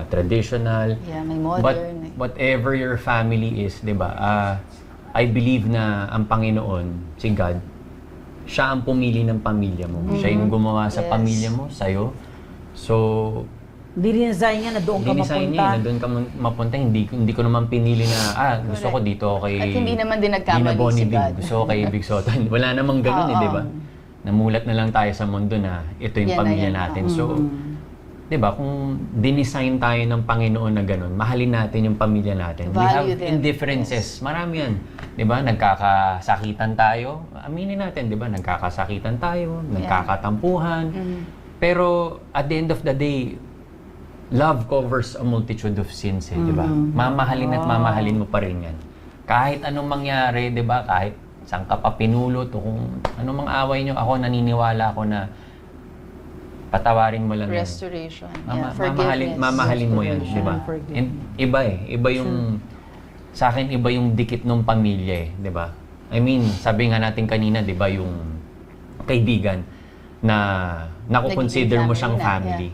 traditional. Yeah, may But modern. whatever your family is, di ba? I believe na ang Panginoon, si God, siya ang pumili ng pamilya mo. Siya yung gumawa sa Yes. pamilya mo, sa'yo. So, Dinidesign niya na doon ka dinisign mapunta. niya na doon ka mapunta. Hindi ko naman pinili na, gusto ko dito kay... At hindi naman din nagkamali Dina Bonnie si Bing. God. Gusto ko kay Big Soto. Wala namang ganun Oo. di ba? Namulat na lang tayo sa mundo na ito yung Yan na pamilya yan. natin. So, di ba, kung dinisign tayo ng Panginoon na ganun, mahalin natin yung pamilya natin. We have Value them. indifferences. Marami yan. Di ba? Nagkakasakitan tayo. Aminin natin, di ba? Nagkakasakitan tayo, nagkakatampuhan. Pero at the end of the day, love covers a multitude of sins, di ba? Mamahalin at mamahalin mo pa rin yan. Kahit anong mangyari, di ba? Kahit saan ka pa pinulot o kung anong mang away nyo, ako naniniwala ako na patawarin mo lang yan. Restoration. Forgiveness. Mamahalin mo yan, di ba? And iba iba yung, sa akin, iba yung dikit ng pamilya di ba? I mean, sabi nga natin kanina, di ba, yung kaibigan na nakukonsider mo siyang Nagiging family na, family.